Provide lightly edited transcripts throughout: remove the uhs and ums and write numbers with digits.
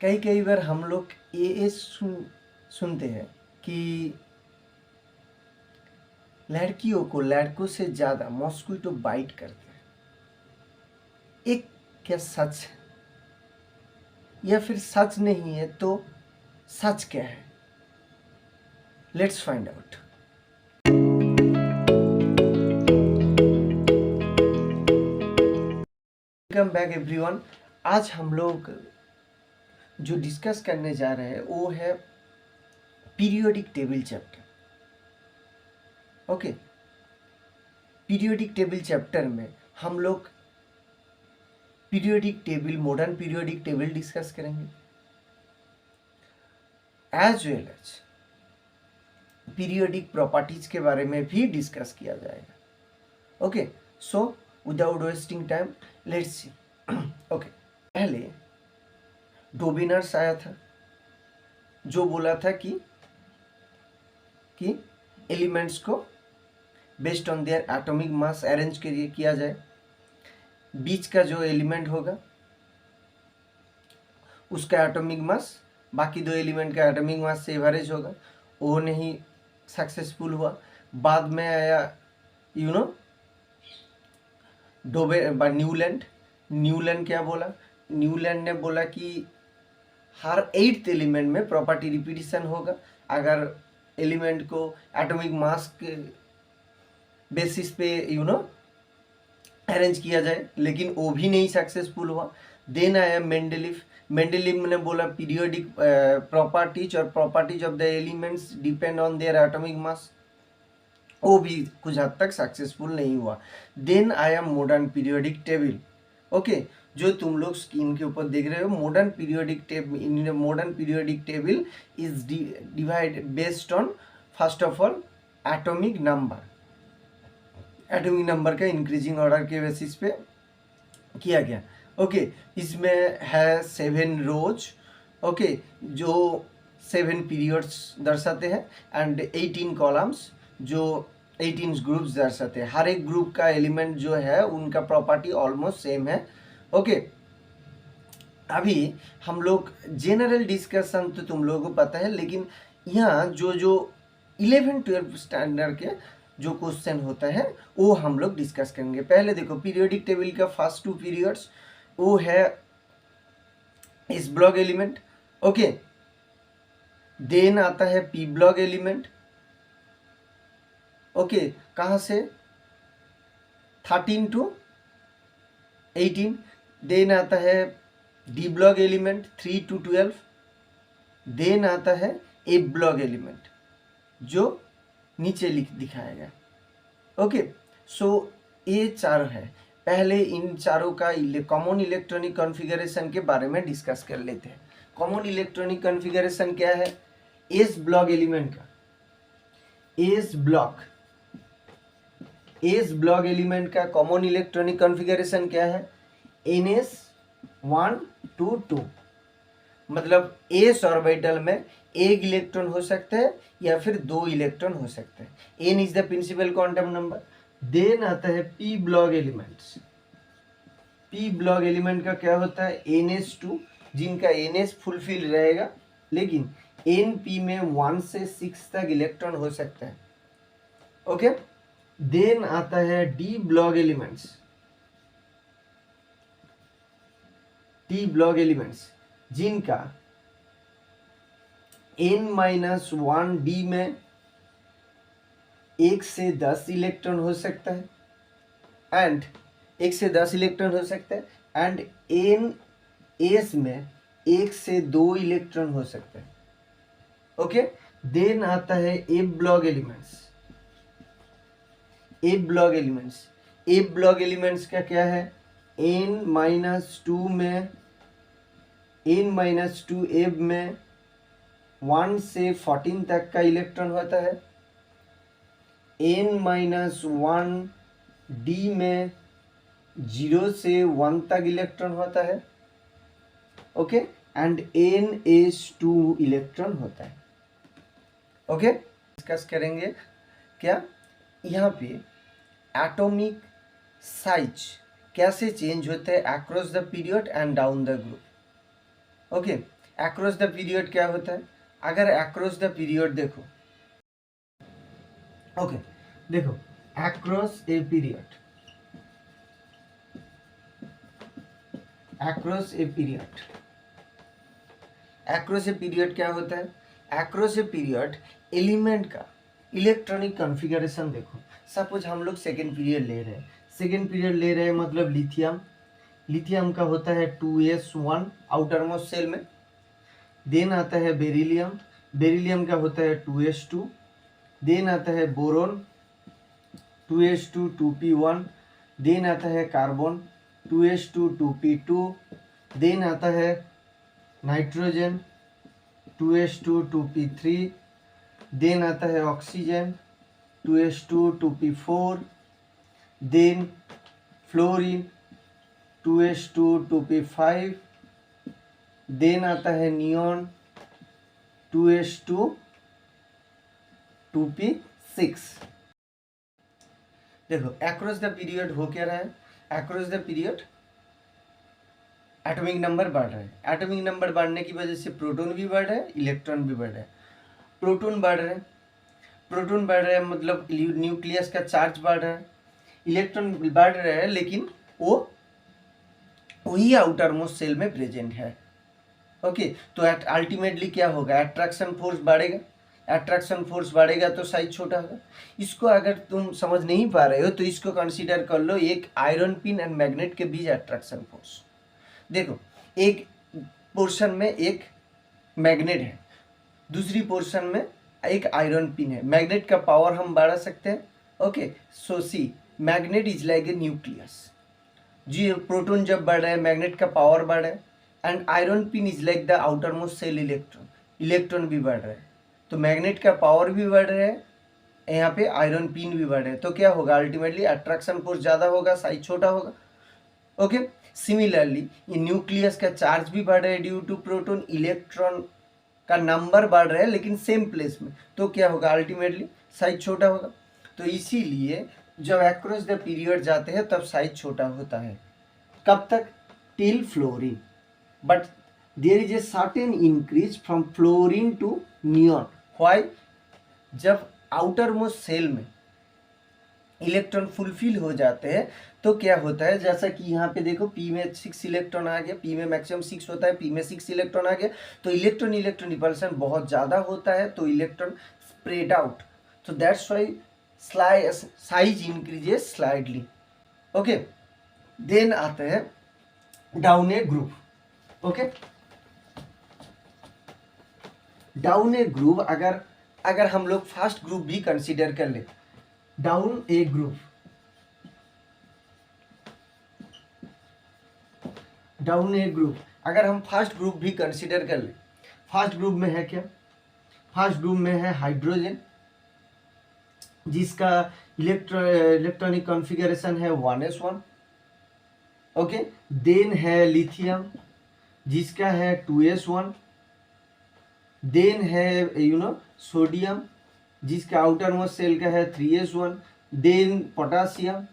कई कई बार हम लोग ये सुनते हैं कि लड़कियों को लड़कों से ज़्यादा मॉस्क्वीटो बाइट करते हैं। एक क्या सच है या फिर सच नहीं है तो सच क्या है? Let's find out. Welcome back everyone. आज हम लोग जो डिस्कस करने जा रहे हैं वो है periodic table chapter. Okay, periodic table chapter में हम लोग periodic table, modern periodic table discuss करेंगे, as well as periodic properties के बारे में भी डिस्कस किया जाएगा। Okay, so without wasting time let's see. Okay, पहले डोबिनर्स आया था जो बोला था कि एलिमेंट्स को based on their atomic mass arrange किया जाए। बीच का जो एलिमेंट होगा उसका एटॉमिक मास बाकी दो एलिमेंट का एटॉमिक मास से एवरेज होगा। वो नहीं सक्सेसफुल हुआ। बाद में आया न्यूलैंड क्या बोला? न्यूलैंड ने बोला कि हर 8th एलिमेंट में प्रॉपर्टी रिपीटिशन होगा अगर एलिमेंट को एटॉमिक मास के बेसिस पे अरेंज किया जाए, लेकिन वो भी नहीं सक्सेसफुल हुआ। देन आया मेंडलीफ ने बोला पीरियोडिक प्रॉपर्टीज और properties of the elements depend on their atomic mass. वो भी कुछ हद तक सक्सेसफुल नहीं हुआ। देन आया मॉडर्न पीरियोडिक टेबल। ओके, जो तुम लोग स्क्रीन के ऊपर देख रहे हो, modern periodic table is divide based on first of all atomic number का इंक्रीजिंग ऑर्डर के बेसिस पे किया गया। ओके, इसमें है 7 रोज, ओके, जो 7 पीरियड्स दर्शाते हैं, एंड 18 कॉलम्स जो 18 ग्रुप्स दर्शाते हैं। हर एक ग्रुप का एलिमेंट जो है उनका प्रॉपर्टी ऑलमोस्ट सेम है। ओके, अभी हम लोग जनरल डिस्कशन तो तुम लोगों को पता है, लेकिन यहाँ जो 11-12 स्टैंडर्ड के जो क्वेश्चन होता है वो हम लोग डिस्कस करेंगे। पहले देखो, पीरियोडिक टेबल का फर्स्ट 2 पीरियड्स वो है S block element. Okay, then आता है पी ब्लॉक एलिमेंट। ओके, कहाँ से? 13 to 18। देन आता है D block element 3 to 12। Then आता है ए ब्लॉक एलिमेंट जो नीचे दिखाया गया। ओके, सो ये चार है। पहले इन चारों का कॉमन इलेक्ट्रॉनिक कॉन्फ़िगरेशन के बारे में डिस्कस कर लेते हैं। कॉमन इलेक्ट्रॉनिक कॉन्फ़िगरेशन क्या है? एस ब्लॉक एलिमेंट का एस ब्लॉक एलिमेंट का कॉमन इलेक्ट्रॉनिक कॉन्फ़िगरेशन क्या है? NS1 2 2। मतलब एस ऑर्बिटल में एक इलेक्ट्रॉन हो सकता है या फिर 2 इलेक्ट्रॉन हो सकते हैं। N is the principal quantum number. Then आता है P block elements. P block element का क्या होता है? NS2, जिनका NS फुलफिल रहेगा, लेकिन NP में 1 से 6 तक इलेक्ट्रॉन हो सकता है। ओके, देन आता है डी ब्लॉक एलिमेंट्स जिनका N-1 डी में 1 से 10 इलेक्ट्रॉन हो सकता है, एंड 1 से 10 इलेक्ट्रॉन हो सकता है, एंड N-S में 1 से 2 इलेक्ट्रॉन हो सकता है। ओके, देन आता है ए ब्लॉक एलिमेंट्स का क्या है? N-2 में N-2 एब में 1 से 14 तक का इलेक्ट्रॉन होता है। N-1 डी में 0 से 1 तक इलेक्ट्रॉन होता है। ओके, एंड NS2 इलेक्ट्रॉन होता है। ओके, डिस्कस करेंगे क्या यहाँ पे एटॉमिक साइज कैसे चेंज होते हैं across the period and down the group. Okay, across the period क्या होता है? अगर अक्रॉस द पीरियड देखो, ओके देखो, across a period, across a period, across a period क्या होता है? अक्रॉस ए पीरियड एलिमेंट का इलेक्ट्रॉनिक कॉन्फ़िगरेशन देखो। सपोज हम लोग सेकेंड पीरियड ले रहे हैं, सेकेंड पीरियड ले रहे हैं मतलब लिथियम, लिथियम का होता है 2s1 आउटर मोस्ट सेल में। देन आता है बेरिलियम, बेरिलियम का होता है 2s2। देन आता है बोरोन 2s2 2p1। देन आता है कार्बन 2s2 2p2। देन आता है नाइट्रोजन 2s2 2p3। देन आता है oxygen 2s2 2p4। Then fluorine 2s2 2p5। Then आता है नियॉन 2s2 2p6। देखो अक्रॉस द पीरियड हो क्या रहा है? Across the period atomic number बढ़ रहा है। एटॉमिक नंबर बढ़ने की वजह से प्रोटॉन भी बढ़ रहा है, इलेक्ट्रॉन भी बढ़ रहा है। प्रोटॉन बढ़ रहे हैं, प्रोटॉन बढ़ रहे हैं मतलब न्यूक्लियस का चार्ज बढ़ रहा है। इलेक्ट्रॉन बढ़ रहे हैं लेकिन वो वही आउटर मोस्ट सेल में प्रेजेंट है। ओके तो अल्टीमेटली क्या होगा? अट्रैक्शन फोर्स बढ़ेगा, अट्रैक्शन फोर्स बढ़ेगा तो साइज छोटा होगा। इसको अगर तुम समझ नहीं पा रहे हो तो इसको कंसीडर कर लो एक आयरन पिन एंड मैग्नेट के बीच अट्रैक्शन फोर्स। देखो एक पोर्शन में एक मैग्नेट है, दूसरी पोर्शन में एक आयरन पिन है। मैग्नेट का पावर हम बढ़ा सकते हैं। Okay so see magnet is like a nucleus. जी प्रोटॉन जब बढ़ रहा है मैग्नेट का पावर बढ़ रहा है, and iron pin is like the outer most cell electron, electron भी बढ़ रहा है तो मैग्नेट का पावर भी बढ़ रहा है, यहाँ पे आयरन पिन भी बढ़ रहा है। तो क्या होगा? अल्टीमेटली अट्रैक्शन फोर्स ज़्यादा होगा, साइज छोटा होगा। ओके सिमिलरली ये न्यूक्लियस का चार्ज भी बढ़ रहा है ड्यू टू प्रोटॉन, इलेक्ट्रॉन का नंबर बढ़ रहा है लेकिन सेम प्लेस में, तो क्या होगा? अल्टीमेटली साइज छोटा होगा। तो इसीलिए जब अक्रॉस द पीरियड जाते हैं तब साइज छोटा होता है। कब तक? Till fluorine. But there is a certain increase from fluorine to neon. Why? जब आउटर मोस्ट सेल में इलेक्ट्रॉन फुलफिल हो जाते हैं तो क्या होता है? जैसा कि यहाँ पे देखो पी में 6 इलेक्ट्रॉन आ गया, पी में मैक्सिमम 6 होता है, पी में 6 इलेक्ट्रॉन आ गया तो इलेक्ट्रॉन इलेक्ट्रॉन रिपल्सन बहुत ज़्यादा होता है तो इलेक्ट्रॉन स्प्रेड आउट, तो that's why size increases slightly. Okay then आते हैं down a group. Okay down a group अगर हम लोग फर्स्ट ग्रुप भी कंसीडर कर ले, down a group, down a group अगर हम फर्स्ट ग्रुप भी कंसीडर कर ले, फर्स्ट ग्रुप में है क्या? फर्स्ट ग्रुप में है हाइड्रोजन जिसका इलेक्ट्रॉनिक कॉन्फ़िगरेशन है 1s1। ओके देन है लिथियम जिसका है 2s1। देन है सोडियम जिसका आउटर मोस्ट सेल का है 3s1। Then potassium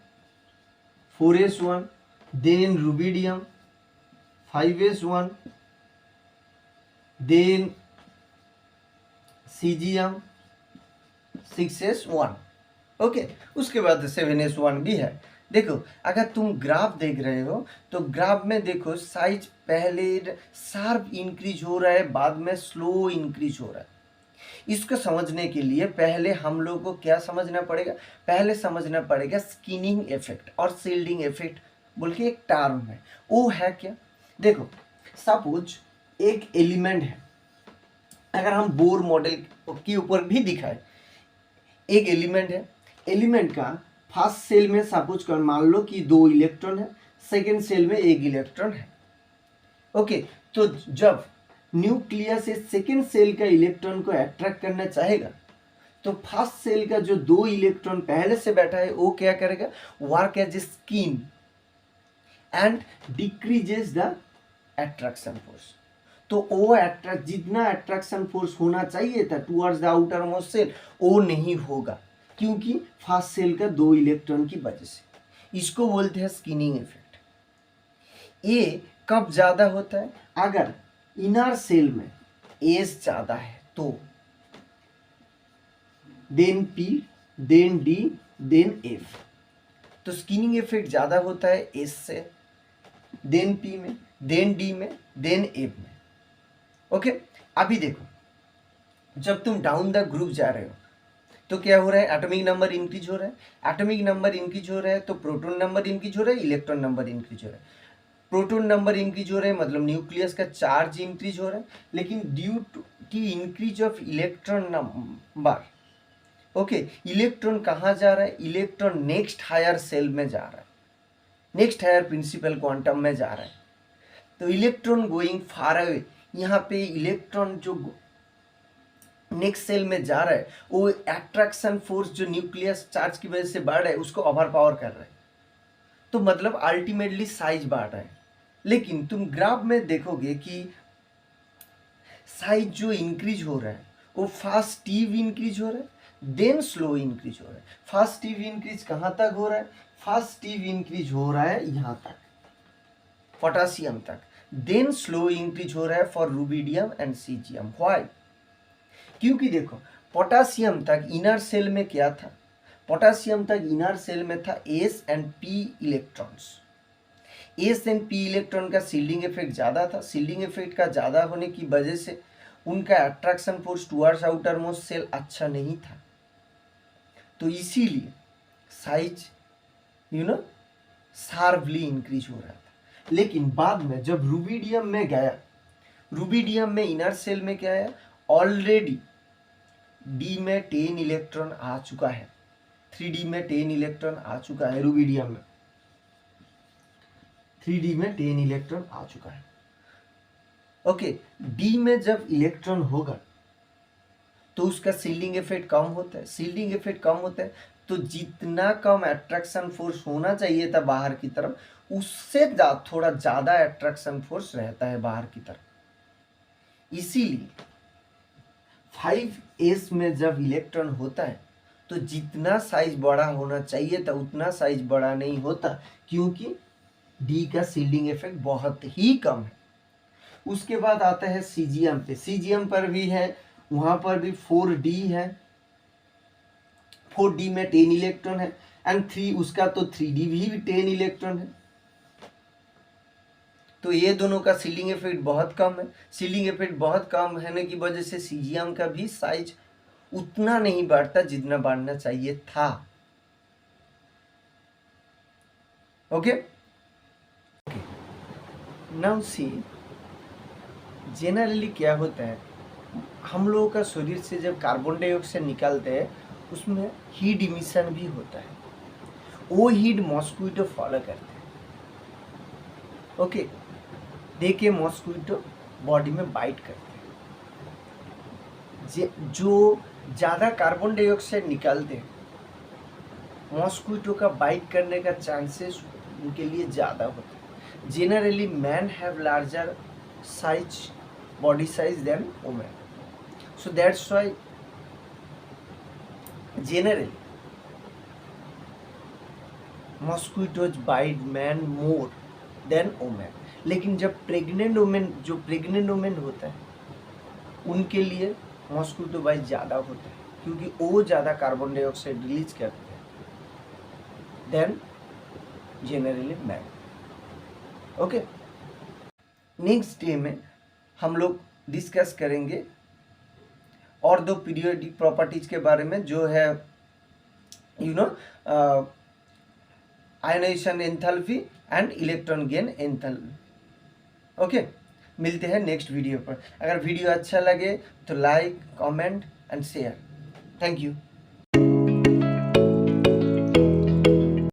4s1। Then rubidium 5s1। Then caesium 6s1। Okay उसके बाद 7s1 भी है। देखो अगर तुम ग्राफ देख रहे हो तो ग्राफ में देखो साइज पहले शार्प इंक्रीज हो रहा है, बाद में स्लो इंक्रीज हो रहा है। इसको समझने के लिए पहले हम लोग को क्या समझना पड़ेगा? पहले समझना पड़ेगा स्किनिंग इफेक्ट और शील्डिंग इफेक्ट बोल के एक टर्म है, वो है क्या? देखो सपोज एक एलिमेंट है, अगर हम बोर मॉडल के ऊपर भी दिखाए, एक एलिमेंट है, एलिमेंट का फर्स्ट सेल में सपोज कर मान लो कि 2 इलेक्ट्रॉन है, सेकेंड सेल में 1 इलेक्ट्रॉन है। ओके तो जब न्यूक्लियस से सेकेंड सेल का इलेक्ट्रॉन को अट्रैक्ट करना चाहेगा तो फर्स्ट सेल का जो 2 इलेक्ट्रॉन पहले से बैठा है वो क्या करेगा? Work as a screen and decreases the attraction force. तो वो जितना अट्रैक्शन फोर्स होना चाहिए था towards the outer most shell वो नहीं होगा, क्योंकि फर्स्ट सेल का 2 इलेक्ट्रॉन की वजह से। इसको बोलते हैं स्किनिंग इफेक्ट। ये कब ज़्यादा होता है? अगर इनर सेल में एस ज़्यादा है तो then P, then D, then F. तो स्किनिंग इफेक्ट ज़्यादा होता है एस से, देन पी में, देन डी में, देन एफ में। ओके, अभी देखो, जब तुम डाउन द ग्रुप जा रहे हो तो क्या हो रहा है, एटॉमिक नंबर इंक्रीज हो रहा है। एटॉमिक नंबर इंक्रीज हो रहा है तो प्रोटॉन नंबर इंक्रीज हो रहा है, इलेक्ट्रॉन नंबर इंक्रीज हो रहा है। प्रोटॉन नंबर इंक्रीज हो रहा है मतलब न्यूक्लियस का चार्ज इंक्रीज हो रहा है, लेकिन ड्यू टू की increase of electron number, okay, electron कहाँ जा रहा है, इलेक्ट्रॉन नेक्स्ट हायर सेल में जा रहा है, नेक्स्ट हायर प्रिंसिपल क्वांटम में जा रहा है। तो इलेक्ट्रॉन गोइंग फार अवे, यहाँ पे इलेक्ट्रॉन जो नेक्स्ट सेल में जा रहा है वो एट्रैक्शन फोर्स जो न्यूक्लियस चार्ज की वजह से बढ़ रहा है उसको ओवर पावर कर रहा है, तो मतलब अल्टीमेटली साइज बढ़ रहा है। लेकिन तुम ग्राफ में देखोगे कि साइज जो इंक्रीज हो रहा है वो फास्ट टीव इंक्रीज हो रहा है, देन स्लो इंक्रीज हो रहा है। फास्ट टीव इंक्रीज कहाँ तक हो रहा है, फास्ट टीव इंक्रीज हो रहा है यहाँ तक, पोटासियम तक, देन स्लो इंक्रीज हो रहा है for rubidium and caesium. Why? क्योंकि देखो पोटासियम तक इनर सेल में क्या था, पोटासियम तक इनर सेल में था S and P electrons. S and P electron का सील्डिंग इफेक्ट ज़्यादा था। सील्डिंग इफेक्ट का ज़्यादा होने की वजह से उनका attraction force towards outer most shell अच्छा नहीं था, तो इसीलिए साइज शार्पली इंक्रीज हो रहा था। लेकिन बाद में जब रूबिडियम में गया, रूबिडियम में इनर सेल में क्या है, ऑलरेडी डी में 10 इलेक्ट्रॉन आ चुका है, 3D में 10 इलेक्ट्रॉन आ चुका है, रूबिडियम में 3D में 10 इलेक्ट्रॉन आ चुका है। ओके, डी में जब इलेक्ट्रॉन होगा तो उसका सील्डिंग इफेक्ट कम होता है। सील्डिंग इफेक्ट कम होता है तो जितना कम अट्रैक्शन फोर्स होना चाहिए था बाहर की तरफ, उससे थोड़ा ज़्यादा अट्रैक्शन फोर्स रहता है बाहर की तरफ। इसीलिए 5s में जब इलेक्ट्रॉन होता है तो जितना साइज बड़ा होना चाहिए था उतना साइज बड़ा नहीं होता, क्योंकि डी का सील्डिंग इफेक्ट बहुत ही कम है। उसके बाद आता है सीजियम पे। सीजियम पर भी है, वहां पर भी 4D है, 4D में 10 इलेक्ट्रॉन है एंड 3 उसका तो 3D भी 10 इलेक्ट्रॉन है। तो ये दोनों का सीलिंग इफेक्ट बहुत कम है। सीलिंग इफेक्ट बहुत कम होने की वजह से सीजियम का भी साइज उतना नहीं बढ़ता जितना बढ़ना चाहिए था। ओके, नाउ सी जनरली क्या होता है, हम लोगों का शरीर से जब कार्बन डाइऑक्साइड निकालते हैं उसमें हीट इमिशन भी होता है, वो हीट मॉस्क्विटो फॉलो करते हैं। ओके, देखे मॉस्क्विटो बॉडी में बाइट करते हैं। जो ज़्यादा कार्बन डाइऑक्साइड निकालते हैं मॉस्क्विटो का बाइट करने का चांसेस उनके लिए ज़्यादा होता है। Generally man have larger size body size than women, so that's why generally mosquitoes bite man more than women। लेकिन जब प्रेग्नेंट वुमेन, जो प्रेग्नेंट वुमेन होता है उनके लिए मॉस्क्विटो बाइट ज़्यादा होता है, क्योंकि वो ज़्यादा कार्बन डाइऑक्साइड रिलीज करते हैं than generally man. Okay, next day में हम लोग डिस्कस करेंगे और दो पीरियोडिक प्रॉपर्टीज के बारे में, जो है ionisation enthalpy and electron gain enthalpy. Okay, मिलते हैं नेक्स्ट वीडियो पर। अगर वीडियो अच्छा लगे तो like, comment and share. Thank you.